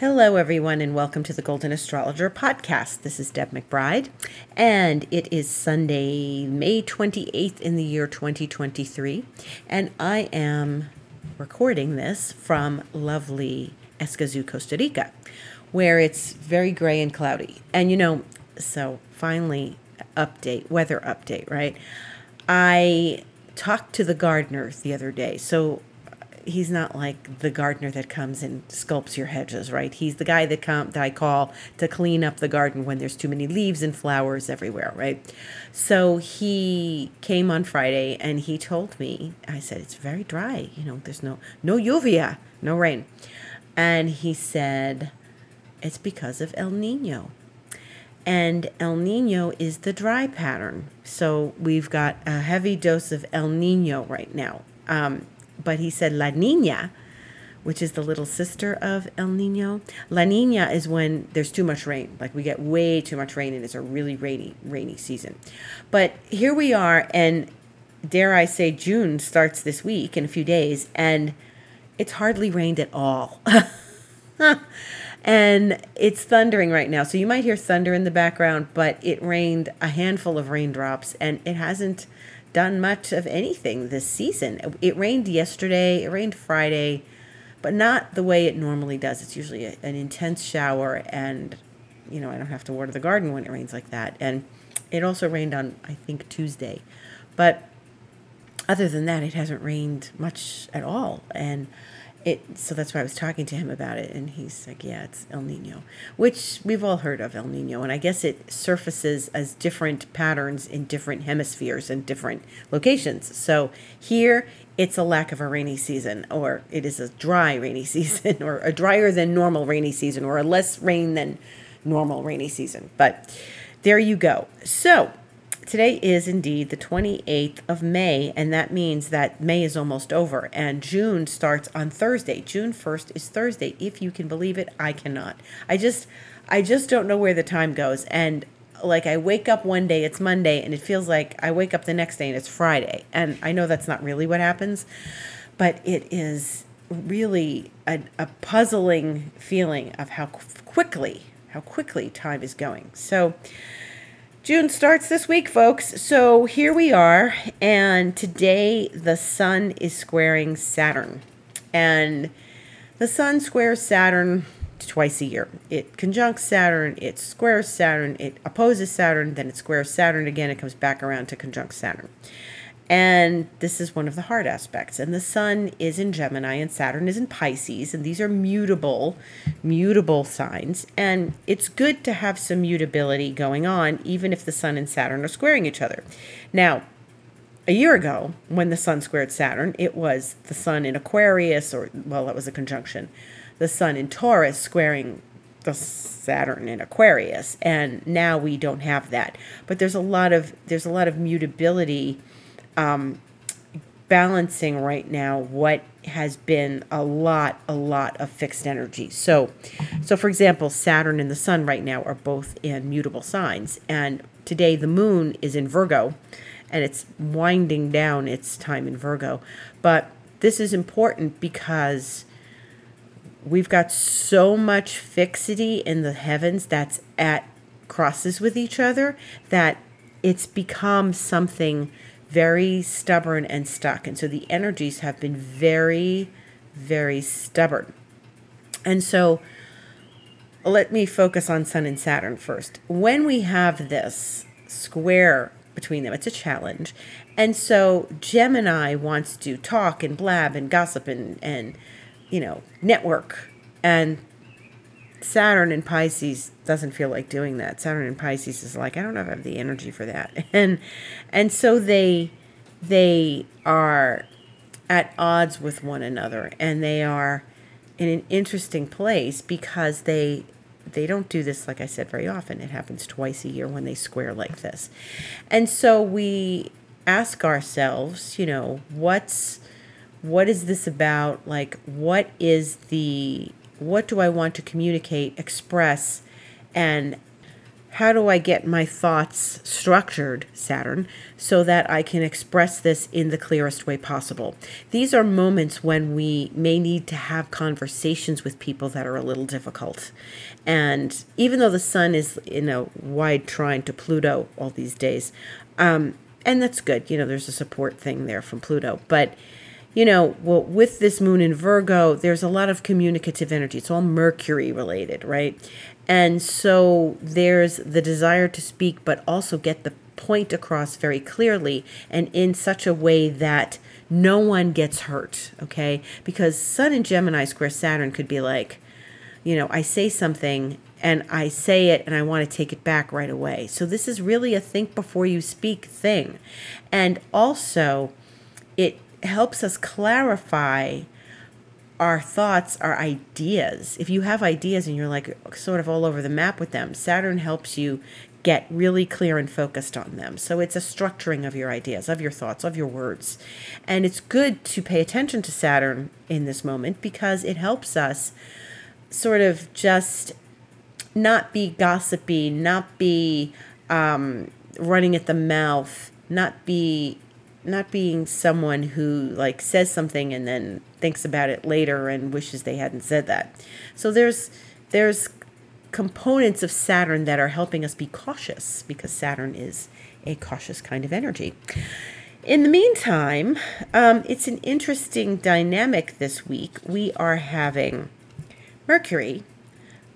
Hello, everyone, and welcome to the Golden Astrologer Podcast. This is Deb McBride, and it is Sunday, May 28th in the year 2023, and I am recording this from lovely Escazú, Costa Rica, where it's very gray and cloudy. And so finally, weather update, right? I talked to the gardener the other day, so he's not like the gardener that comes and sculpts your hedges, right? He's the guy that I call to clean up the garden when there's too many leaves and flowers everywhere, right? So he came on Friday and he told me, I said, it's very dry. There's no lluvia, no rain. And he said, it's because of El Nino. And El Nino is the dry pattern. So we've got a heavy dose of El Nino right now. But he said La Niña, which is the little sister of El Nino. La Niña is when there's too much rain. Like we get way too much rain and it's a really rainy season. But here we are, and dare I say June starts this week in a few days, and it's hardly rained at all. And it's thundering right now. So you might hear thunder in the background, but it rained a handful of raindrops, and it hasn't done much of anything this season. It rained yesterday, it rained Friday, but not the way it normally does. It's usually an intense shower, and I don't have to water the garden when it rains like that. And it also rained on, I think, Tuesday. But other than that, it hasn't rained much at all. And so that's why I was talking to him about it, and he's like, yeah, it's El Nino, which we've all heard of El Nino, and I guess it surfaces as different patterns in different hemispheres and different locations. So here, it's a lack of a rainy season, or it is a dry rainy season, or a drier than normal rainy season, or a less rain than normal rainy season. But there you go. So today is indeed the 28th of May, and that means that May is almost over, and June starts on Thursday. June 1st is Thursday. If you can believe it, I cannot. I just don't know where the time goes, and like I wake up one day, it's Monday, and it feels like I wake up the next day and it's Friday, and I know that's not really what happens, but it is really a puzzling feeling of how quickly time is going. So June starts this week, folks. So here we are, and today the sun is squaring Saturn. And the sun squares Saturn twice a year. It conjuncts Saturn, it squares Saturn, it opposes Saturn, then it squares Saturn again, it comes back around to conjunct Saturn. And this is one of the hard aspects. And the sun is in Gemini and Saturn is in Pisces. And these are mutable signs. And it's good to have some mutability going on, even if the sun and Saturn are squaring each other. Now, a year ago, when the sun squared Saturn, it was the sun in Aquarius, that was a conjunction. The sun in Taurus squaring the Saturn in Aquarius. And now we don't have that. But there's a lot of mutability balancing right now what has been a lot of fixed energy. So for example, Saturn and the sun right now are both in mutable signs, and today the moon is in Virgo, and it's winding down its time in Virgo. But this is important because we've got so much fixity in the heavens that's at crosses with each other that it's become something very stubborn and stuck. And so the energies have been very, very stubborn. And so let me focus on Sun and Saturn first. When we have this square between them, it's a challenge. And so Gemini wants to talk and blab and gossip and network. And Saturn in Pisces doesn't feel like doing that. Saturn in Pisces is like, I don't have the energy for that. And so they are at odds with one another, and they are in an interesting place because they don't do this, like I said, very often. It happens twice a year when they square like this. And so we ask ourselves, what is this about? Like, what do I want to communicate, express, and how do I get my thoughts structured, Saturn, so that I can express this in the clearest way possible? These are moments when we may need to have conversations with people that are a little difficult. And even though the sun is in a wide trine to Pluto all these days, and that's good, there's a support thing there from Pluto, but with this moon in Virgo, there's a lot of communicative energy. It's all Mercury related, right? And so there's the desire to speak, but also get the point across very clearly and in such a way that no one gets hurt, okay? Because Sun in Gemini square Saturn could be like, I say something and I say it and I want to take it back right away. So this is really a think before you speak thing. And also, it helps us clarify our thoughts, our ideas. If you have ideas and you're like sort of all over the map with them, Saturn helps you get really clear and focused on them. So it's a structuring of your ideas, of your thoughts, of your words. And it's good to pay attention to Saturn in this moment because it helps us sort of just not be gossipy, not be running at the mouth, not being someone who like says something and then thinks about it later and wishes they hadn't said that. So there's components of Saturn that are helping us be cautious because Saturn is a cautious kind of energy. In the meantime, it's an interesting dynamic this week. We are having Mercury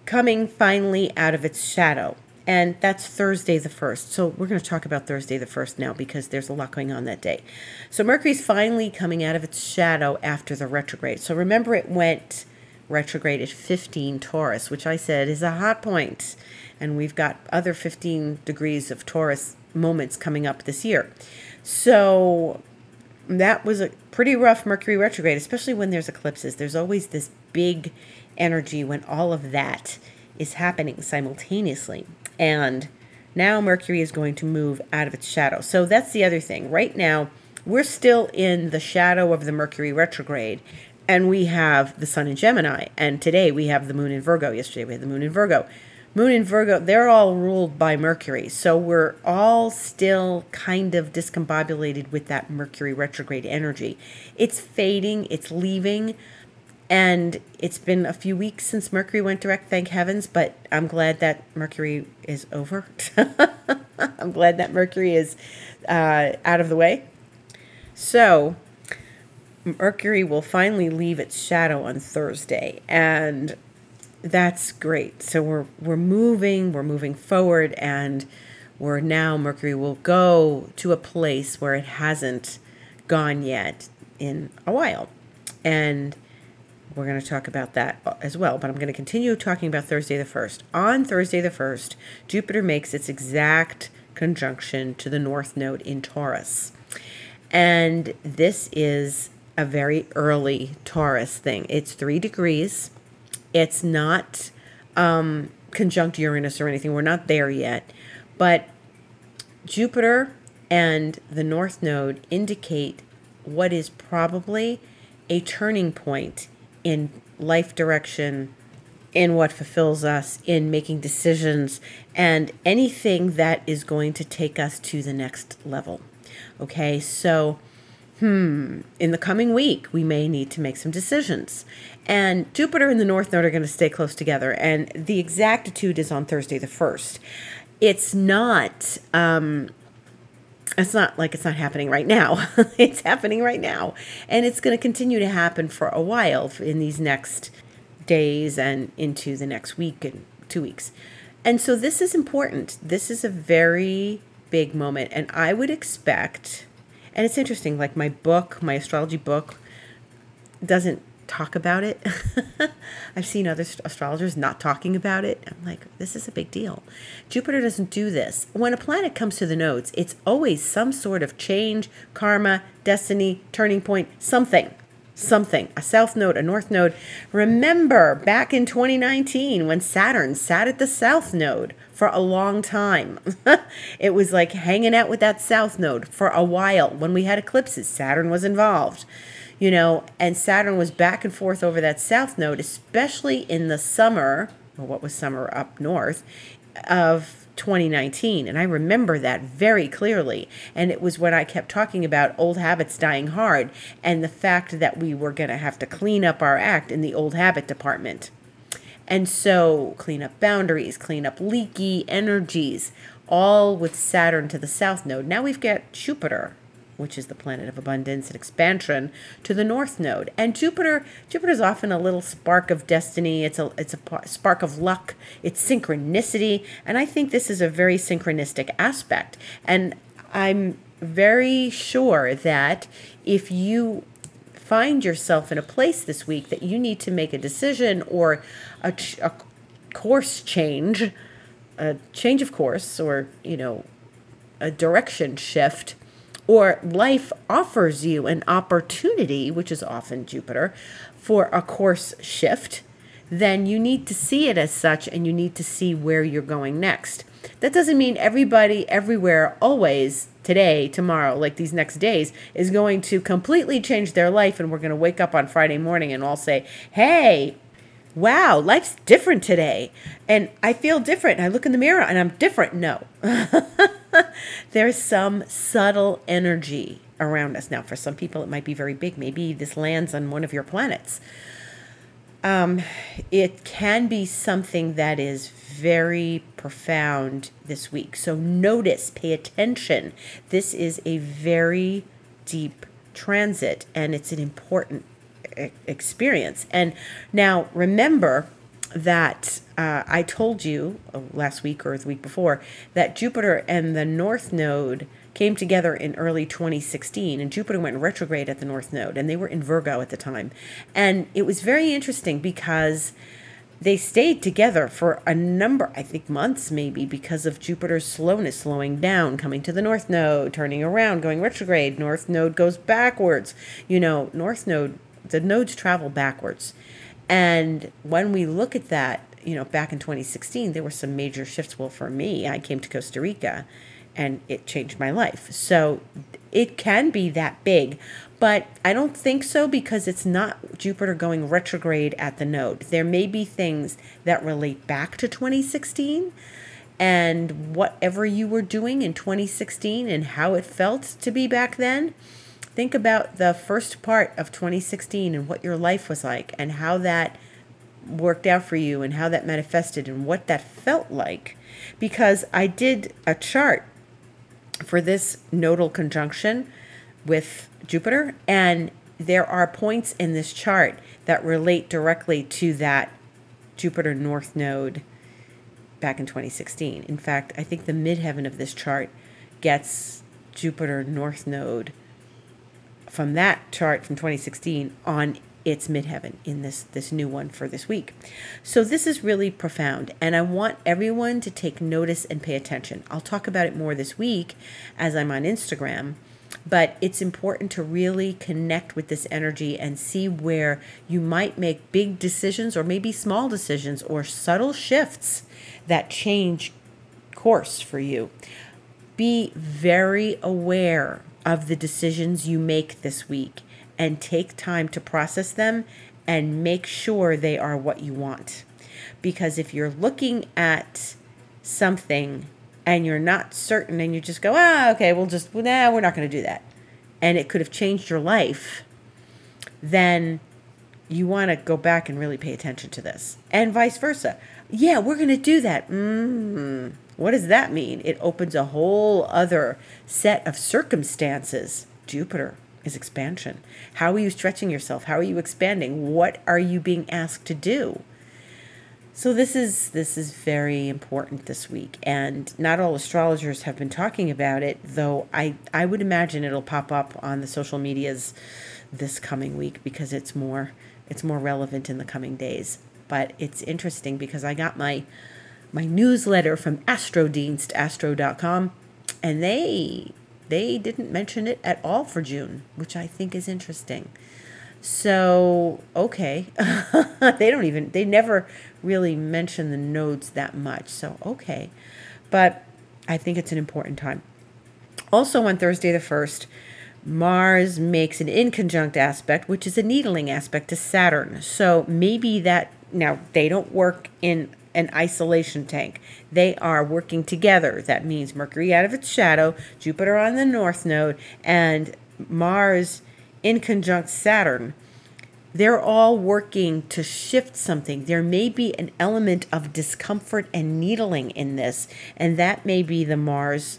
coming finally out of its shadow. And that's Thursday the 1st. So we're going to talk about Thursday the 1st now because there's a lot going on that day. So Mercury's finally coming out of its shadow after the retrograde. So remember it went retrograde at 15 Taurus, which I said is a hot point. And we've got other 15 degrees of Taurus moments coming up this year. So that was a pretty rough Mercury retrograde, especially when there's eclipses. There's always this big energy when all of that is happening simultaneously. And now Mercury is going to move out of its shadow. So that's the other thing. Right now, we're still in the shadow of the Mercury retrograde, and we have the sun in Gemini. And today we have the moon in Virgo. Yesterday we had the moon in Virgo. Moon in Virgo, they're all ruled by Mercury. So we're all still kind of discombobulated with that Mercury retrograde energy. It's fading, it's leaving. And it's been a few weeks since Mercury went direct, thank heavens, but I'm glad that Mercury is over. I'm glad that Mercury is out of the way. So Mercury will finally leave its shadow on Thursday, and that's great. So we're moving forward, and Mercury will go to a place where it hasn't gone yet in a while. And we're going to talk about that as well, but I'm going to continue talking about Thursday the 1st. On Thursday the 1st, Jupiter makes its exact conjunction to the North Node in Taurus. And this is a very early Taurus thing. It's 3 degrees. It's not conjunct Uranus or anything. We're not there yet. But Jupiter and the North Node indicate what is probably a turning point in life direction, in what fulfills us, in making decisions, and anything that is going to take us to the next level. Okay, so in the coming week, we may need to make some decisions. And Jupiter and the North Node are going to stay close together, and the exactitude is on Thursday the 1st. It's not like it's not happening right now. It's happening right now. And it's going to continue to happen for a while in these next days and into the next week and 2 weeks. And so this is important. This is a very big moment. And I would expect, and it's interesting, like my astrology book doesn't talk about it. I've seen other astrologers not talking about it. I'm like, this is a big deal. Jupiter doesn't do this. When a planet comes to the nodes, it's always some sort of change, karma, destiny, turning point, something, a south node, a north node. Remember back in 2019 when Saturn sat at the south node for a long time. It was like hanging out with that south node for a while. When we had eclipses, Saturn was involved. And Saturn was back and forth over that south node, especially in the summer, or what was summer up north, of 2019. And I remember that very clearly. And it was when I kept talking about old habits dying hard and the fact that we were going to have to clean up our act in the old habit department. And so clean up boundaries, clean up leaky energies, all with Saturn to the south node. Now we've got Jupiter, which is the planet of abundance and expansion, to the north node. And Jupiter's often a little spark of destiny. It's a spark of luck. It's synchronicity. And I think this is a very synchronistic aspect. And I'm very sure that if you find yourself in a place this week that you need to make a decision or a course change, a change of course, or, a direction shift, or life offers you an opportunity, which is often Jupiter, for a course shift, then you need to see it as such and you need to see where you're going next. That doesn't mean everybody, everywhere, always, today, tomorrow, like these next days, is going to completely change their life and we're going to wake up on Friday morning and all say, hey, wow, life's different today. And I feel different. I look in the mirror and I'm different. No. There's some subtle energy around us. Now, for some people, it might be very big. Maybe this lands on one of your planets. It can be something that is very profound this week. So notice, pay attention. This is a very deep transit, and it's an important experience. And now remember that I told you last week or the week before that Jupiter and the North Node came together in early 2016, and Jupiter went retrograde at the North Node, and they were in Virgo at the time. And it was very interesting because they stayed together for a number, I think months maybe, because of Jupiter's slowness, slowing down, coming to the North Node, turning around, going retrograde. North Node goes backwards. North Node, the nodes travel backwards. And when we look at that, back in 2016, there were some major shifts. Well, for me, I came to Costa Rica and it changed my life. So it can be that big, but I don't think so because it's not Jupiter going retrograde at the node. There may be things that relate back to 2016 and whatever you were doing in 2016 and how it felt to be back then. Think about the first part of 2016 and what your life was like and how that worked out for you and how that manifested and what that felt like. Because I did a chart for this nodal conjunction with Jupiter, and there are points in this chart that relate directly to that Jupiter North Node back in 2016. In fact, I think the midheaven of this chart gets Jupiter North Node from that chart from 2016 on its midheaven in this new one for this week. So this is really profound, and I want everyone to take notice and pay attention. I'll talk about it more this week as I'm on Instagram, but it's important to really connect with this energy and see where you might make big decisions or maybe small decisions or subtle shifts that change course for you. Be very aware of the decisions you make this week and take time to process them and make sure they are what you want. Because if you're looking at something and you're not certain and you just go, okay, we're not going to do that, and it could have changed your life, then you want to go back and really pay attention to this. And vice versa. Yeah, we're going to do that. What does that mean? It opens a whole other set of circumstances. Jupiter is expansion. How are you stretching yourself? How are you expanding? What are you being asked to do? So this is very important this week, and not all astrologers have been talking about it, though I would imagine it'll pop up on the social medias this coming week because it's more relevant in the coming days. But it's interesting because I got my newsletter from Astrodienst, astro.com, and they didn't mention it at all for June, which I think is interesting. So, okay. They never really mention the nodes that much. So, okay. But I think it's an important time. Also on Thursday the 1st, Mars makes an inconjunct aspect, which is a needling aspect to Saturn. So maybe that, now they don't work in an isolation tank. They are working together. That means Mercury out of its shadow, Jupiter on the north node, and Mars in conjunct Saturn. They're all working to shift something. There may be an element of discomfort and needling in this, and that may be the Mars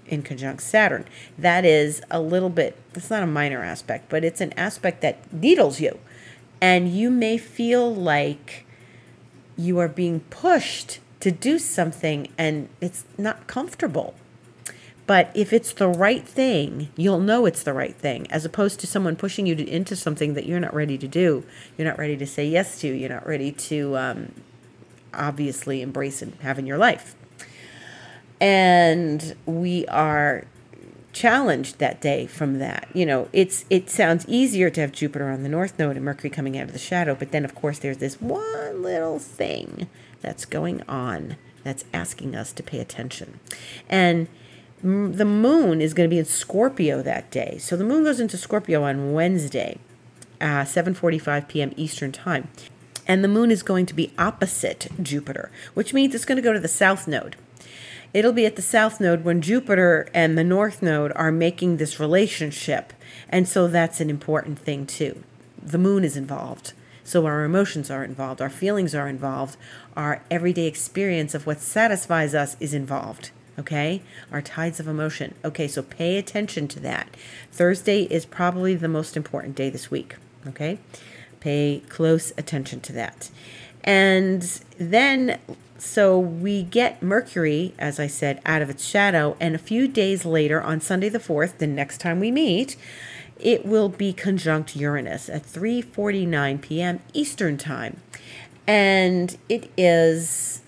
in conjunct Saturn. That is a little bit, it's not a minor aspect, but it's an aspect that needles you. And you may feel like you are being pushed to do something and it's not comfortable. But if it's the right thing, you'll know it's the right thing, as opposed to someone pushing you into something that you're not ready to do. You're not ready to say yes to. You're not ready to obviously embrace and have in your life. And we are challenged that day from that. You know, it sounds easier to have Jupiter on the north node and Mercury coming out of the shadow. But then, of course, there's this one little thing that's going on that's asking us to pay attention. And the moon is going to be in Scorpio that day. So the moon goes into Scorpio on Wednesday, 7:45 p.m. Eastern time. And the moon is going to be opposite Jupiter, which means it's going to go to the south node. It'll be at the south node when Jupiter and the north node are making this relationship. And so that's an important thing too. The moon is involved. So our emotions are involved. Our feelings are involved. Our everyday experience of what satisfies us is involved. Okay, our tides of emotion. Okay, so pay attention to that. Thursday is probably the most important day this week. Okay, pay close attention to that. And then, so we get Mercury, as I said, out of its shadow. And a few days later, on Sunday the 4th, the next time we meet, it will be conjunct Uranus at 3:49 p.m. Eastern time. And it is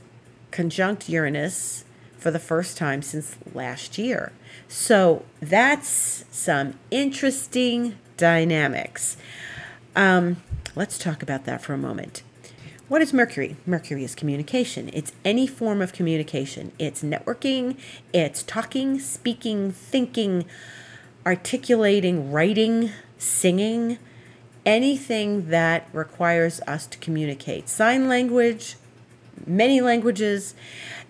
conjunct Uranus for the first time since last year. So that's some interesting dynamics. Let's talk about that for a moment. What is Mercury? Mercury is communication. It's any form of communication. It's networking, it's talking, speaking, thinking, articulating, writing, singing, anything that requires us to communicate. Sign language, many languages,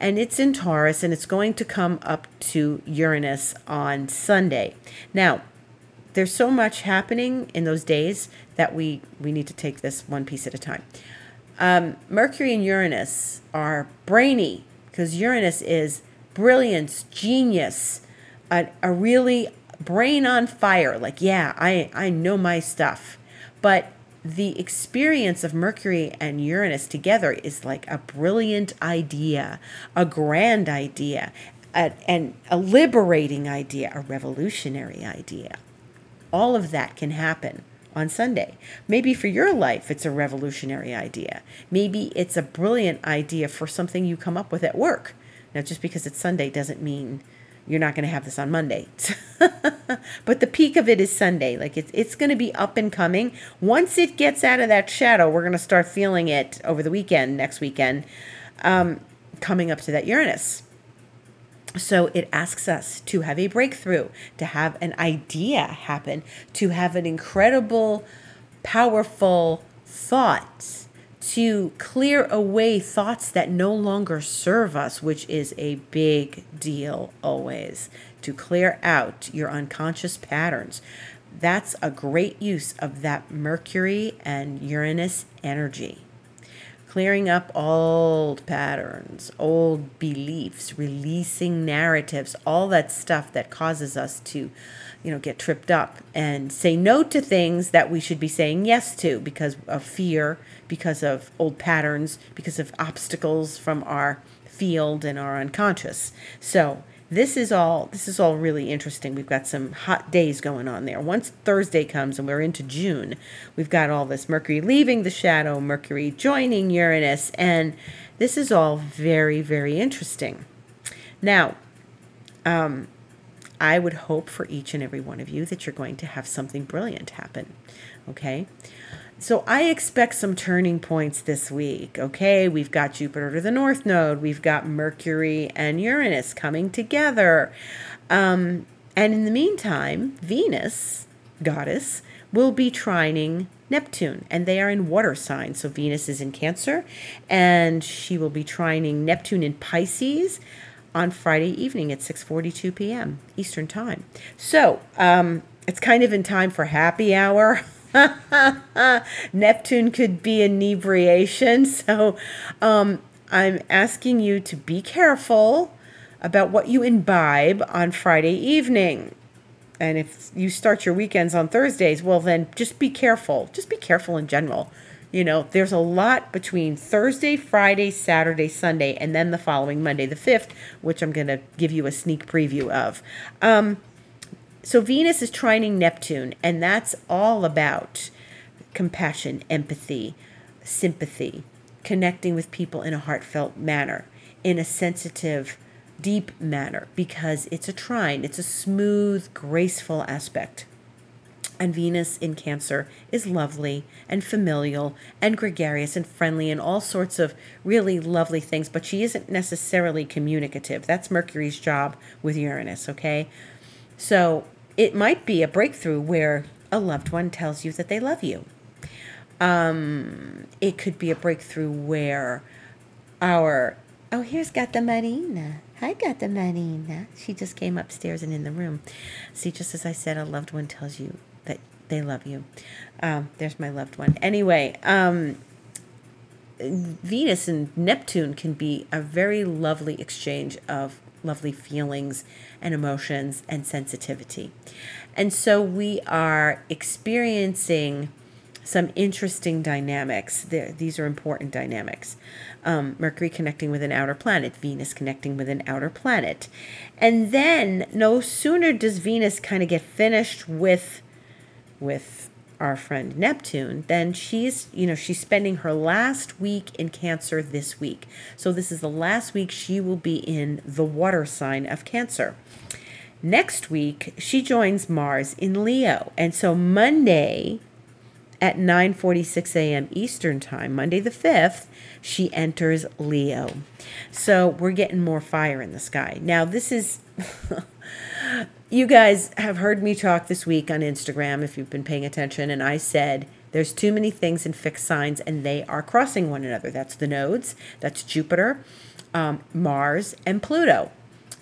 and it's in Taurus, and it's going to come up to Uranus on Sunday. Now, there's so much happening in those days that we need to take this one piece at a time. Mercury and Uranus are brainy, because Uranus is brilliance, genius, a really brain on fire. Like, yeah, I know my stuff. But the experience of Mercury and Uranus together is like a brilliant idea, a grand idea, a liberating idea, a revolutionary idea. All of that can happen on Sunday. Maybe for your life, it's a revolutionary idea. Maybe it's a brilliant idea for something you come up with at work. Now, just because it's Sunday doesn't mean you're not going to have this on Monday. But the peak of it is Sunday. Like it's going to be up and coming. Once it gets out of that shadow, we're going to start feeling it over the weekend, next weekend, coming up to that Uranus. So it asks us to have a breakthrough, to have an idea happen, to have an incredible, powerful thought, to clear away thoughts that no longer serve us, which is a big deal always. To clear out your unconscious patterns. That's a great use of that Mercury and Uranus energy. Clearing up old patterns, old beliefs, releasing narratives, all that stuff that causes us to, get tripped up and say no to things that we should be saying yes to because of fear, because of old patterns, because of obstacles from our field and our unconscious. So this is all really interesting. We've got some hot days going on there. Once Thursday comes and we're into June, we've got all this Mercury leaving the shadow, Mercury joining Uranus, and this is all very, very interesting. Now, I would hope for each and every one of you that you're going to have something brilliant happen, okay? So I expect some turning points this week, okay? We've got Jupiter to the North Node. We've got Mercury and Uranus coming together. And in the meantime, Venus, goddess, will be trining Neptune, and they are in water signs. So Venus is in Cancer, and she will be trining Neptune in Pisces on Friday evening at 6:42 p.m. Eastern Time. So it's kind of in time for happy hour. Neptune could be inebriation. So I'm asking you to be careful about what you imbibe on Friday evening. And if you start your weekends on Thursdays, well, then just be careful. Just be careful in general. There's a lot between Thursday, Friday, Saturday, Sunday, and then the following Monday, the 5th, which I'm going to give you a sneak preview of. So Venus is trining Neptune, and that's all about compassion, empathy, sympathy, connecting with people in a heartfelt manner, in a sensitive, deep manner, because it's a trine. It's a smooth, graceful aspect. And Venus in Cancer is lovely and familial and gregarious and friendly and all sorts of really lovely things, but she isn't necessarily communicative. That's Mercury's job with Uranus, okay? So it might be a breakthrough where a loved one tells you that they love you. It could be a breakthrough where here's Gata Marina. Hi, Gata Marina. She just came upstairs and in the room. See, just as I said, a loved one tells you that they love you. There's my loved one. Anyway, Venus and Neptune can be a very lovely exchange of lovely feelings and emotions and sensitivity. And so we are experiencing some interesting dynamics. These are important dynamics. Mercury connecting with an outer planet, Venus connecting with an outer planet. And then no sooner does Venus kind of get finished with our friend Neptune, then she's spending her last week in Cancer this week. So this is the last week she will be in the water sign of Cancer. Next week, she joins Mars in Leo. And so Monday at 9:46 a.m. Eastern Time, Monday the 5th, she enters Leo. So we're getting more fire in the sky. Now, this is... You guys have heard me talk this week on Instagram, if you've been paying attention, and I said there's too many things in fixed signs, and they are crossing one another. That's the nodes. That's Jupiter, Mars, and Pluto.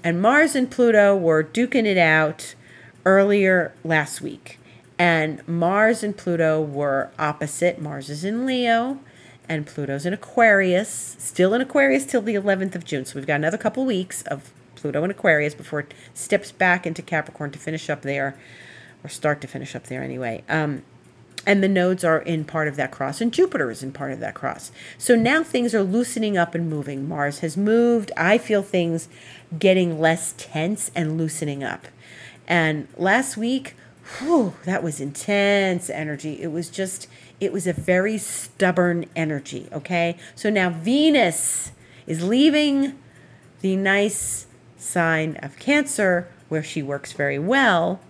And Mars and Pluto were duking it out earlier last week. And Mars and Pluto were opposite. Mars is in Leo, and Pluto's in Aquarius. Still in Aquarius till the 11th of June. So we've got another couple weeks of Pluto in Aquarius before it steps back into Capricorn to finish up there, or start to finish up there anyway. And the nodes are in part of that cross, and Jupiter is in part of that cross. So now things are loosening up and moving. Mars has moved. I feel things getting less tense and loosening up. And last week, that was intense energy. It was a very stubborn energy, okay? So now Venus is leaving the nice sign of Cancer, where she works very well,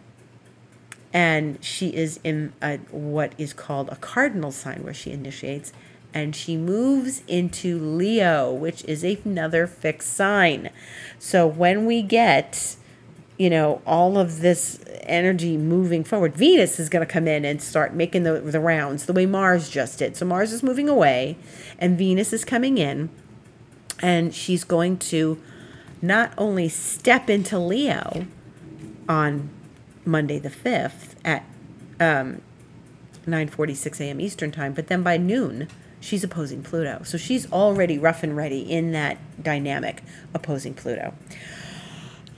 and she is in what is called a cardinal sign, where she initiates, and she moves into Leo, which is another fixed sign. So when we get all of this energy moving forward, Venus is going to come in and start making the rounds the way Mars just did. So Mars is moving away and Venus is coming in, and she's going to not only step into Leo on Monday the 5th at 9:46 a.m. Eastern Time, but then by noon, she's opposing Pluto. So she's already rough and ready in that dynamic, opposing Pluto.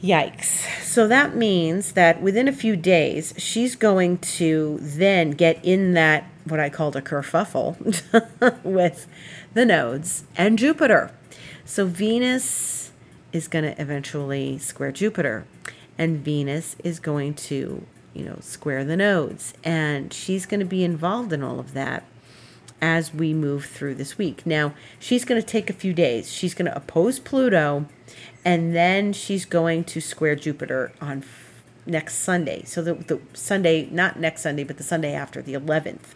Yikes. So that means that within a few days, she's going to then get in that, what I called a kerfuffle, with the nodes and Jupiter. So Venus is going to eventually square Jupiter, and Venus is going to, square the nodes. And she's going to be involved in all of that as we move through this week. Now, she's going to take a few days. She's going to oppose Pluto, and then she's going to square Jupiter on next Sunday. So the Sunday, not next Sunday, but the Sunday after, the 11th.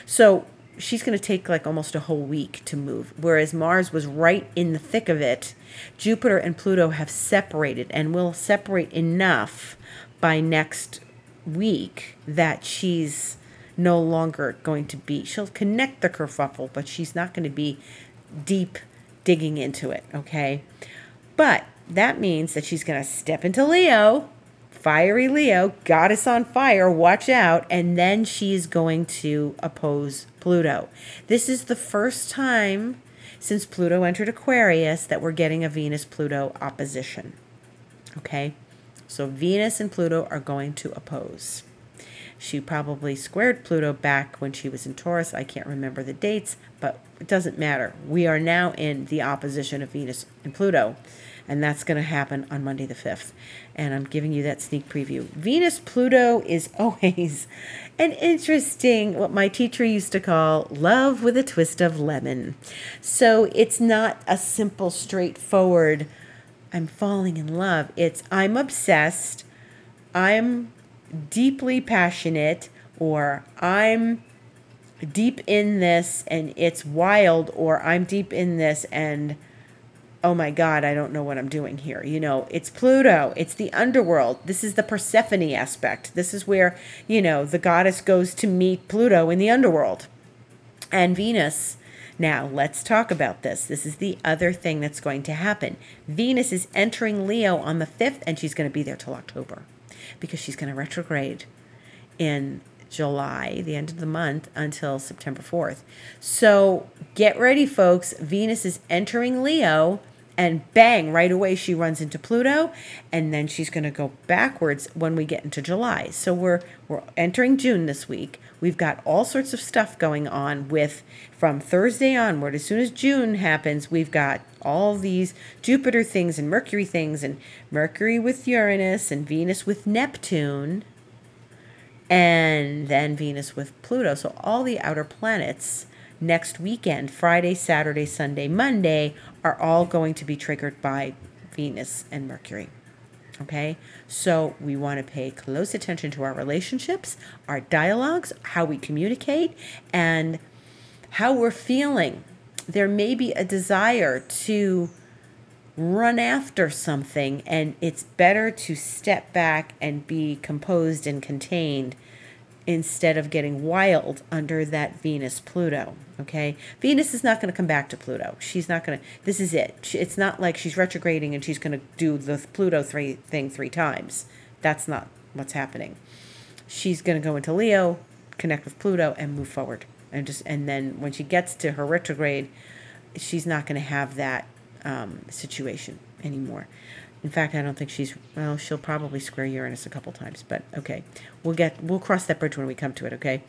So she's going to take like almost a whole week to move, whereas Mars was right in the thick of it. Jupiter and Pluto have separated and will separate enough by next week that she's no longer going to be, she'll connect the kerfuffle, but she's not going to be deep digging into it, okay? But that means that she's going to step into Leo, fiery Leo, goddess on fire, watch out, and then she's going to oppose Pluto. This is the first time since Pluto entered Aquarius that we're getting a Venus-Pluto opposition, okay? So Venus and Pluto are going to oppose. She probably squared Pluto back when she was in Taurus. I can't remember the dates, but it doesn't matter. We are now in the opposition of Venus and Pluto, and that's going to happen on Monday the 5th. And I'm giving you that sneak preview. Venus-Pluto is always an interesting, what my teacher used to call love with a twist of lemon. So it's not a simple, straightforward, I'm falling in love. It's I'm obsessed, I'm deeply passionate, or I'm deep in this and it's wild, or I'm deep in this and oh my God, I don't know what I'm doing here. You know, it's Pluto. It's the underworld. This is the Persephone aspect. This is where, you know, the goddess goes to meet Pluto in the underworld. And Venus. Now, let's talk about this. This is the other thing that's going to happen. Venus is entering Leo on the 5th, and she's going to be there till October because she's going to retrograde in July, the end of the month, until September 4th. So get ready, folks. Venus is entering Leo, and bang, right away she runs into Pluto, and then she's going to go backwards when we get into July. So we're entering June this week. We've got all sorts of stuff going on with from Thursday onward. As soon as June happens, we've got all these Jupiter things and Mercury things, and Mercury with Uranus and Venus with Neptune, and then Venus with Pluto. So all the outer planets next weekend, Friday, Saturday, Sunday, Monday, are all going to be triggered by Venus and Mercury. Okay, so we want to pay close attention to our relationships, our dialogues, how we communicate, and how we're feeling. There may be a desire to run after something, and it's better to step back and be composed and contained instead of getting wild under that Venus-Pluto, okay? Venus is not going to come back to Pluto. She's not going to, this is it. It's not like she's retrograding and she's going to do the Pluto thing three times. That's not what's happening. She's going to go into Leo, connect with Pluto, and move forward. And then when she gets to her retrograde, she's not going to have that situation anymore. In fact, I don't think she'll probably square Uranus a couple times, but okay. We'll cross that bridge when we come to it, okay?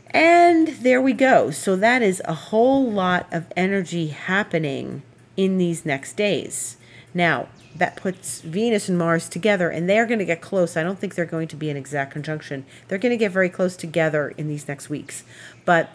And there we go. So that is a whole lot of energy happening in these next days. Now, that puts Venus and Mars together, and they're going to get close. I don't think they're going to be an exact conjunction. They're going to get very close together in these next weeks. But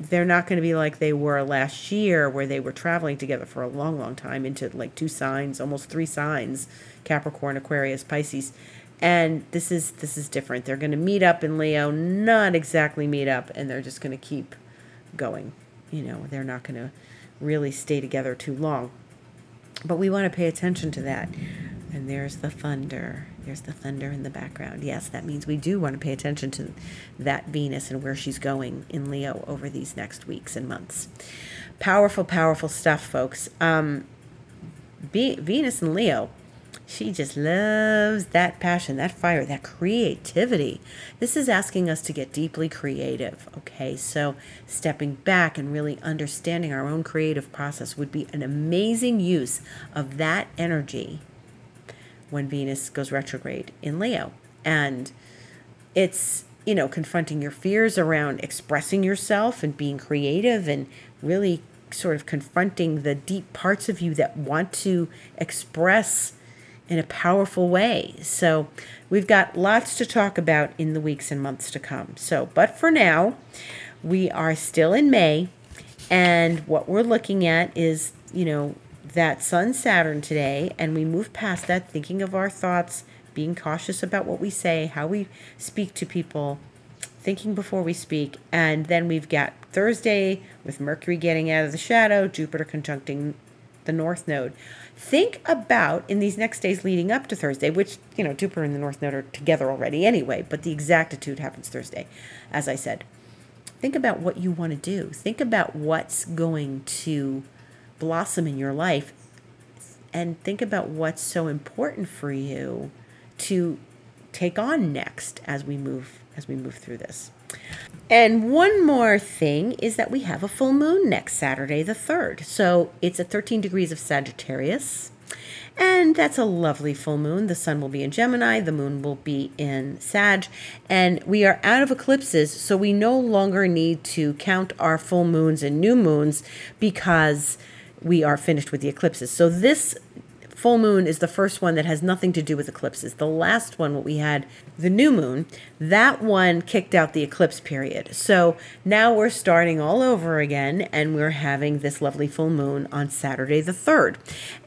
they're not going to be like they were last year, where they were traveling together for a long, long time into like 2 signs, almost 3 signs, Capricorn, Aquarius, Pisces. And this is different. They're going to meet up in Leo, not exactly meet up, and they're just going to keep going. You know, they're not going to really stay together too long. But we want to pay attention to that. And there's the thunder. There's the thunder in the background. Yes, that means we do want to pay attention to that Venus and where she's going in Leo over these next weeks and months. Powerful, powerful stuff, folks. Venus and Leo, she just loves that passion, that fire, that creativity. This is asking us to get deeply creative, okay? So stepping back and really understanding our own creative process would be an amazing use of that energy when Venus goes retrograde in Leo. And it's, you know, confronting your fears around expressing yourself and being creative and really sort of confronting the deep parts of you that want to express in a powerful way. So we've got lots to talk about in the weeks and months to come. So, but for now, we are still in May, and what we're looking at is, you know, that Sun-Saturn today, and we move past that, thinking of our thoughts, being cautious about what we say, how we speak to people, thinking before we speak. And then we've got Thursday with Mercury getting out of the shadow, Jupiter conjuncting the North Node. Think about in these next days leading up to Thursday, which, Jupiter and the North Node are together already anyway, but the exactitude happens Thursday, as I said. Think about what you want to do. Think about what's going to blossom in your life, and think about what's so important for you to take on next as we move through this. And one more thing is that we have a full moon next Saturday, the 3rd. So it's at 13 degrees of Sagittarius. And that's a lovely full moon. The sun will be in Gemini. The moon will be in Sag. And we are out of eclipses, so we no longer need to count our full moons and new moons because we are finished with the eclipses. So this full moon is the first one that has nothing to do with eclipses. The last one, what we had, the new moon, that one kicked out the eclipse period. So now we're starting all over again, and we're having this lovely full moon on Saturday the 3rd.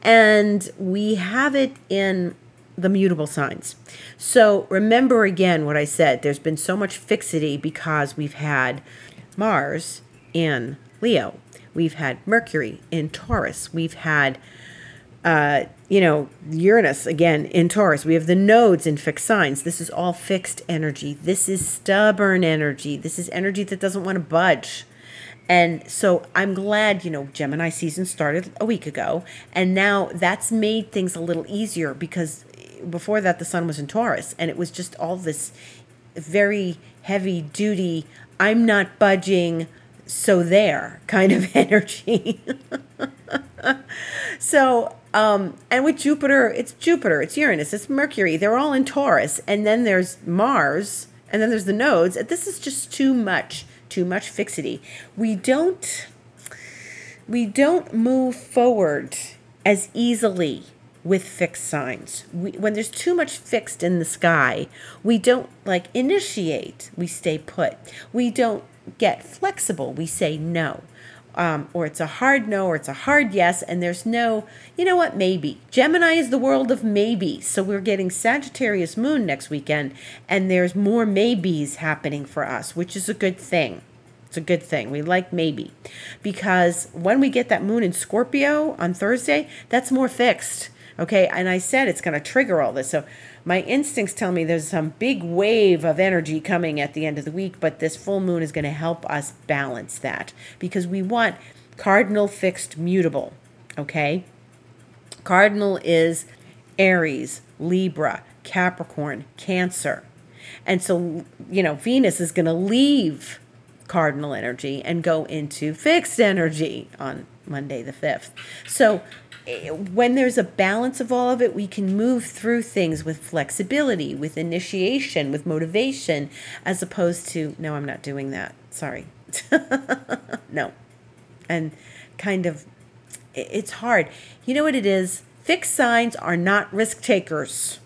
And we have it in the mutable signs. So remember again what I said. There's been so much fixity because we've had Mars in Leo. We've had Mercury in Taurus. We've had Uranus again in Taurus. We have the nodes in fixed signs. This is all fixed energy. This is stubborn energy. This is energy that doesn't want to budge. And so I'm glad, Gemini season started a week ago, and now that's made things a little easier because before that the sun was in Taurus, and it was just all this very heavy duty, I'm not budging, so there kind of energy. So, and with Jupiter, it's Uranus, it's Mercury. They're all in Taurus. And then there's Mars, and then there's the nodes. And this is just too much fixity. We don't move forward as easily with fixed signs. When there's too much fixed in the sky, we don't initiate, we stay put. We don't get flexible, we say no. Or it's a hard no, or it's a hard yes, and there's no, maybe. Gemini is the world of maybe. So we're getting Sagittarius moon next weekend, and there's more maybes happening for us, which is a good thing. It's a good thing. We like maybe. Because when we get that moon in Scorpio on Thursday, that's more fixed. Okay, and I said it's going to trigger all this. So my instincts tell me there's some big wave of energy coming at the end of the week, but this full moon is going to help us balance that because we want cardinal, fixed, mutable. Okay, cardinal is Aries, Libra, Capricorn, Cancer. And so, Venus is going to leave cardinal energy and go into fixed energy on Monday the 5th. So when there's a balance of all of it, we can move through things with flexibility, with initiation, with motivation, as opposed to, no, I'm not doing that. Sorry. No. And kind of, it's hard. You know what it is? Fixed signs are not risk takers.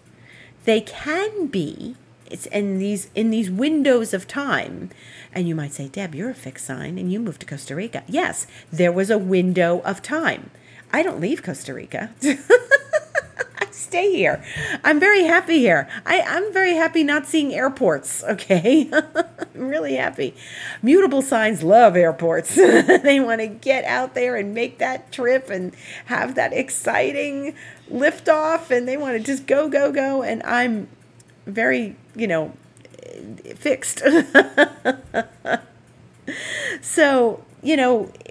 They can be. It's in these windows of time. And you might say, Deb, you're a fixed sign and you moved to Costa Rica. Yes, there was a window of time. I don't leave Costa Rica. I stay here. I'm very happy here. I'm very happy not seeing airports, okay? I'm really happy. Mutable signs love airports. They want to get out there and make that trip and have that exciting liftoff, and they want to just go, go, go. And I'm very, fixed. So,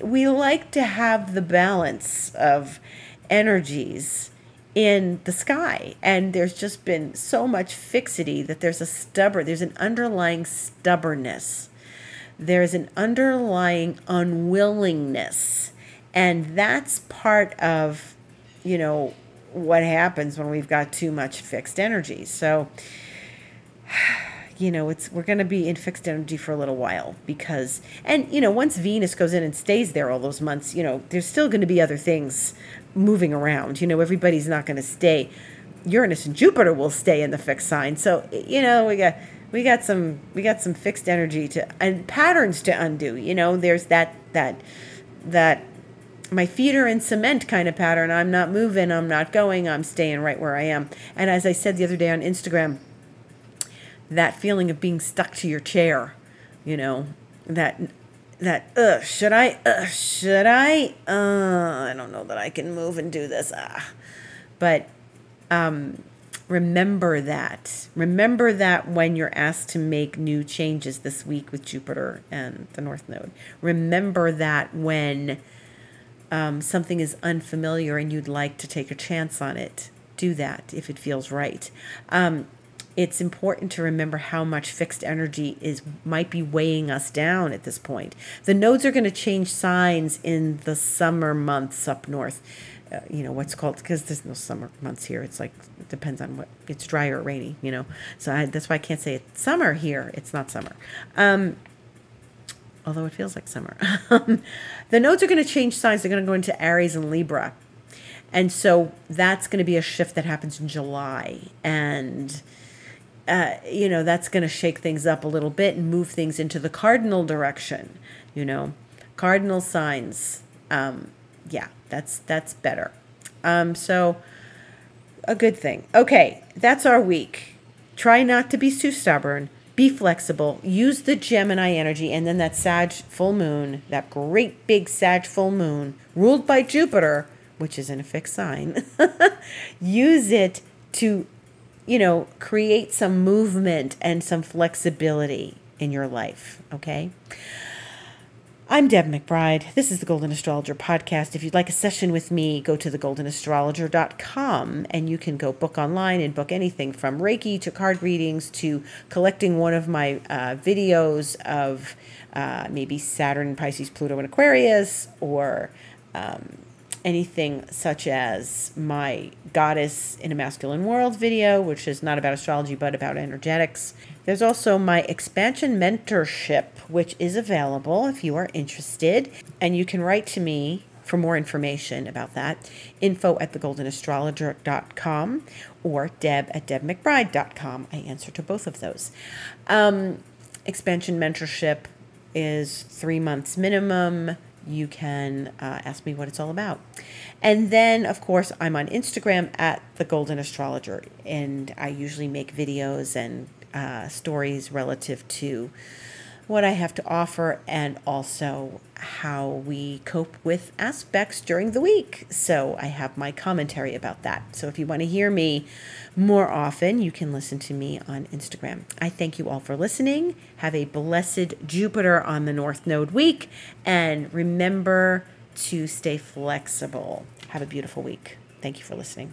we like to have the balance of energies in the sky. And there's just been so much fixity that there's an underlying stubbornness. There's an underlying unwillingness. And that's part of, what happens when we've got too much fixed energy. So, we're going to be in fixed energy for a little while because, and, once Venus goes in and stays there all those months, there's still going to be other things moving around. Everybody's not going to stay. Uranus and Jupiter will stay in the fixed sign. So, we got some fixed energy and patterns to undo. There's that my feet are in cement kind of pattern. I'm not moving. I'm not going. I'm staying right where I am. And as I said the other day on Instagram, that feeling of being stuck to your chair, that I don't know that I can move and do this. But remember that. Remember that when you're asked to make new changes this week with Jupiter and the North Node. Remember that when something is unfamiliar and you'd like to take a chance on it. Do that if it feels right. It's important to remember how much fixed energy might be weighing us down at this point. The nodes are going to change signs in the summer months up north. What's called, because there's no summer months here. It's like, it depends on what, it's dry or rainy, So that's why I can't say it's summer here. It's not summer. Although it feels like summer. The nodes are going to change signs. They're going to go into Aries and Libra. And so that's going to be a shift that happens in July. And that's going to shake things up a little bit and move things into the cardinal direction, cardinal signs. That's better. So a good thing. Okay. That's our week. Try not to be too stubborn, be flexible, use the Gemini energy. And then that Sag full moon, that great big Sag full moon ruled by Jupiter, which is in a fixed sign, use it to create some movement and some flexibility in your life, okay? I'm Deb McBride. This is the Golden Astrologer Podcast. If you'd like a session with me, go to thegoldenastrologer.com and you can go book online and book anything from Reiki to card readings to collecting one of my videos of maybe Saturn, Pisces, Pluto, and Aquarius, or anything such as my Goddess in a Masculine World video, which is not about astrology, but about energetics. There's also my expansion mentorship, which is available if you are interested. And you can write to me for more information about that. info@thegoldenastrologer.com or deb@debmcbride.com. I answer to both of those. Expansion mentorship is 3 months minimum. You can ask me what it's all about. And then, of course, I'm on Instagram @The Golden Astrologer, and I usually make videos and stories relative to what I have to offer and also how we cope with aspects during the week. So I have my commentary about that. So if you want to hear me more often, you can listen to me on Instagram. I thank you all for listening. Have a blessed Jupiter on the North Node week. And remember to stay flexible. Have a beautiful week. Thank you for listening.